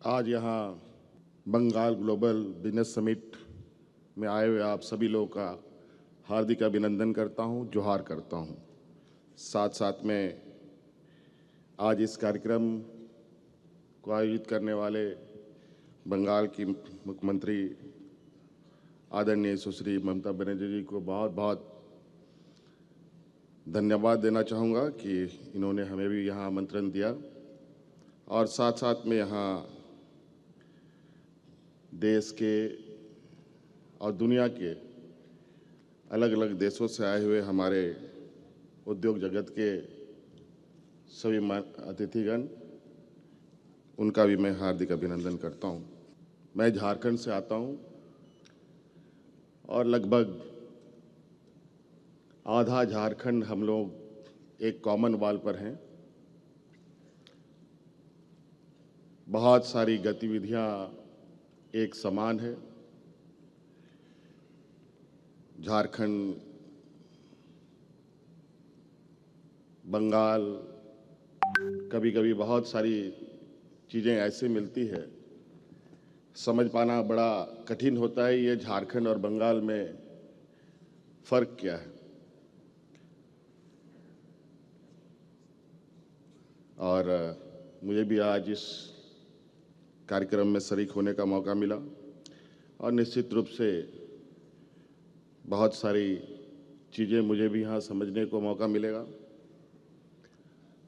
आज यहाँ Bengal global business summit में आए हुए आप सभी लोगों का हार्दिक अभिनंदन करता हूँ, जोहार करता हूँ। साथ साथ में आज इस कार्यक्रम को आयोजित करने वाले बंगाल की मुख्यमंत्री आदरणीय सुश्री ममता बनर्जी जी को बहुत बहुत धन्यवाद देना चाहूँगा कि इन्होंने हमें भी यहाँ आमंत्रण दिया और साथ साथ में यहाँ देश के और दुनिया के अलग अलग देशों से आए हुए हमारे उद्योग जगत के सभी अतिथिगण, उनका भी मैं हार्दिक अभिनंदन करता हूं। मैं झारखंड से आता हूं और लगभग आधा झारखंड हम लोग एक कॉमन वॉल पर हैं। बहुत सारी गतिविधियां एक समान है। झारखंड, बंगाल, कभी कभी बहुत सारी चीज़ें ऐसे मिलती है, समझ पाना बड़ा कठिन होता है ये झारखंड और बंगाल में फ़र्क क्या है। और मुझे भी आज इस कार्यक्रम में शरीक होने का मौका मिला और निश्चित रूप से बहुत सारी चीज़ें मुझे भी यहाँ समझने को मौका मिलेगा।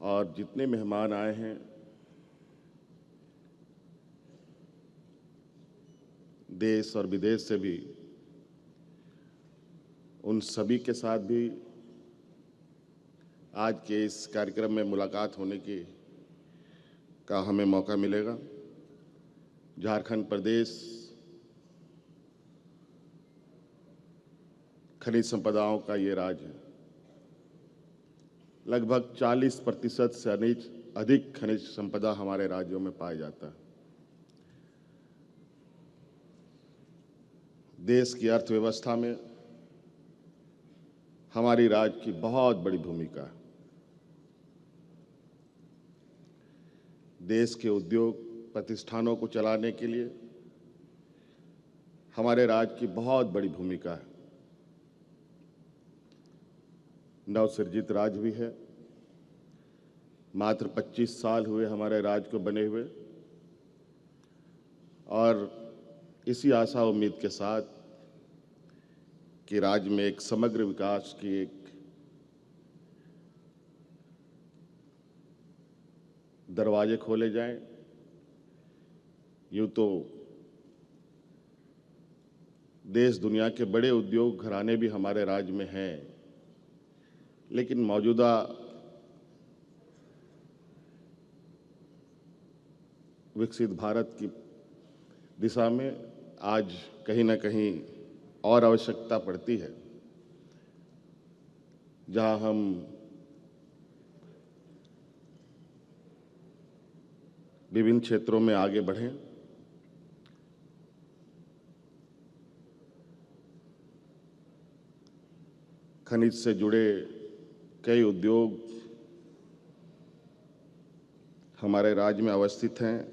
और जितने मेहमान आए हैं, देश और विदेश से भी, उन सभी के साथ भी आज के इस कार्यक्रम में मुलाकात होने का हमें मौका मिलेगा। झारखंड प्रदेश खनिज संपदाओं का ये राज्य है। लगभग 40% से अधिक खनिज संपदा हमारे राज्यों में पाया जाता है। देश की अर्थव्यवस्था में हमारी राज्य की बहुत बड़ी भूमिका है। देश के उद्योग प्रतिष्ठानों को चलाने के लिए हमारे राज्य की बहुत बड़ी भूमिका है। नवसृजित राज्य भी है। मात्र 25 साल हुए हमारे राज्य को बने हुए और इसी आशा उम्मीद के साथ कि राज्य में एक समग्र विकास की एक दरवाजे खोले जाएं। यूं तो देश दुनिया के बड़े उद्योग घराने भी हमारे राज्य में हैं, लेकिन मौजूदा विकसित भारत की दिशा में आज कहीं ना कहीं और आवश्यकता पड़ती है, जहां हम विभिन्न क्षेत्रों में आगे बढ़ें। खनिज से जुड़े कई उद्योग हमारे राज्य में अवस्थित हैं।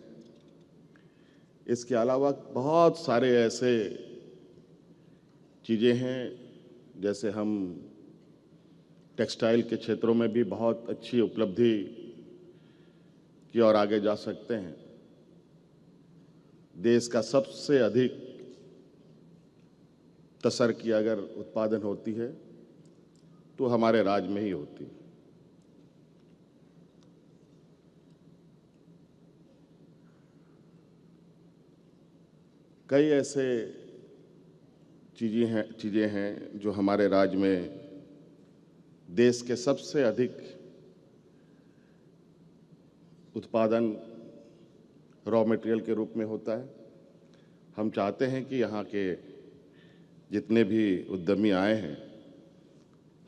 इसके अलावा बहुत सारे ऐसे चीज़ें हैं, जैसे हम टेक्सटाइल के क्षेत्रों में भी बहुत अच्छी उपलब्धि की ओर आगे जा सकते हैं। देश का सबसे अधिक तसर की अगर उत्पादन होती है तो हमारे राज्य में ही होती है। कई ऐसे चीज़ें हैं जो हमारे राज्य में देश के सबसे अधिक उत्पादन रॉ मटेरियल के रूप में होता है। हम चाहते हैं कि यहाँ के जितने भी उद्यमी आए हैं,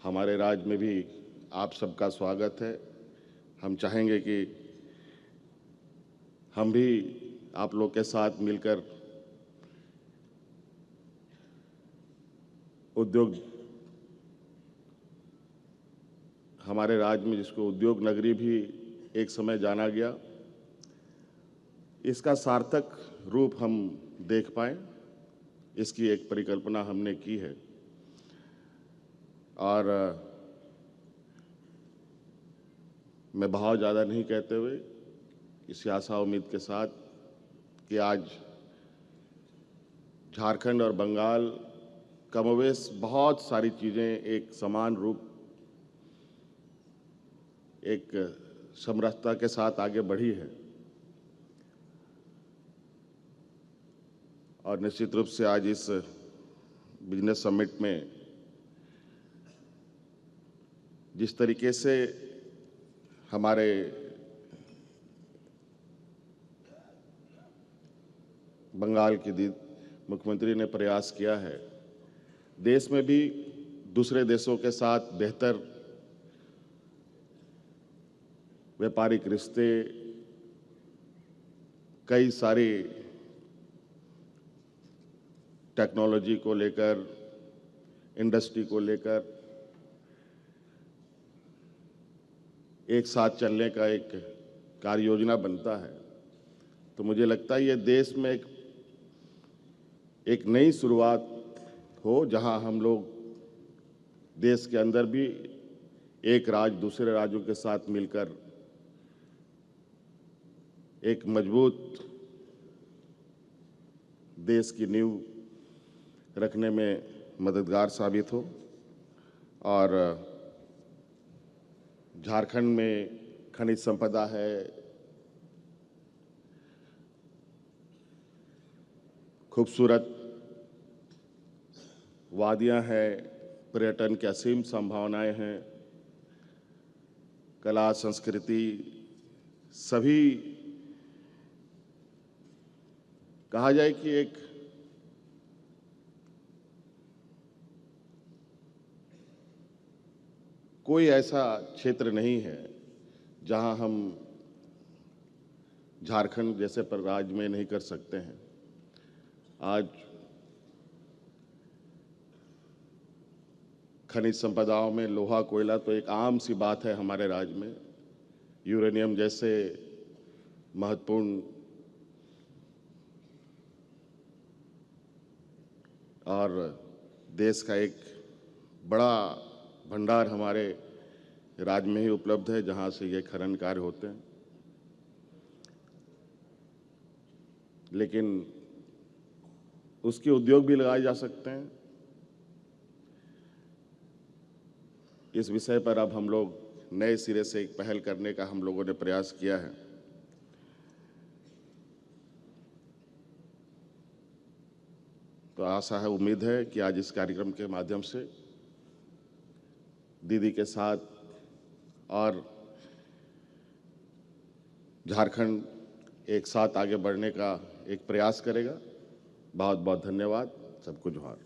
हमारे राज्य में भी आप सबका स्वागत है। हम चाहेंगे कि हम भी आप लोग के साथ मिलकर उद्योग, हमारे राज्य में जिसको उद्योग नगरी भी एक समय जाना गया, इसका सार्थक रूप हम देख पाएं, इसकी एक परिकल्पना हमने की है। और मैं बहुत ज़्यादा नहीं कहते हुए इसी आशा उम्मीद के साथ कि आज झारखंड और बंगाल कमोवेश बहुत सारी चीज़ें एक समान रूप, एक समरसता के साथ आगे बढ़ी है। और निश्चित रूप से आज इस बिजनेस समिट में जिस तरीके से हमारे बंगाल की मुख्यमंत्री ने प्रयास किया है, देश में भी दूसरे देशों के साथ बेहतर व्यापारिक रिश्ते, कई सारी टेक्नोलॉजी को लेकर, इंडस्ट्री को लेकर एक साथ चलने का एक कार्य योजना बनता है। तो मुझे लगता है ये देश में एक नई शुरुआत हो, जहां हम लोग देश के अंदर भी एक राज्य दूसरे राज्यों के साथ मिलकर एक मजबूत देश की नींव रखने में मददगार साबित हो। और झारखंड में खनिज संपदा है, खूबसूरत वादियां हैं, पर्यटन की असीम संभावनाएं हैं, कला संस्कृति सभी, कहा जाए कि एक कोई ऐसा क्षेत्र नहीं है जहां हम झारखंड जैसे पर राज्य में नहीं कर सकते हैं। आज खनिज संपदाओं में लोहा, कोयला तो एक आम सी बात है हमारे राज्य में। यूरेनियम जैसे महत्वपूर्ण और देश का एक बड़ा भंडार हमारे राज्य में ही उपलब्ध है, जहां से ये खनन कार्य होते हैं। लेकिन उसके उद्योग भी लगाए जा सकते हैं। इस विषय पर अब हम लोग नए सिरे से एक पहल करने का हम लोगों ने प्रयास किया है। तो आशा है, उम्मीद है कि आज इस कार्यक्रम के माध्यम से दीदी के साथ और झारखंड एक साथ आगे बढ़ने का एक प्रयास करेगा। बहुत बहुत धन्यवाद। सबको जोहार।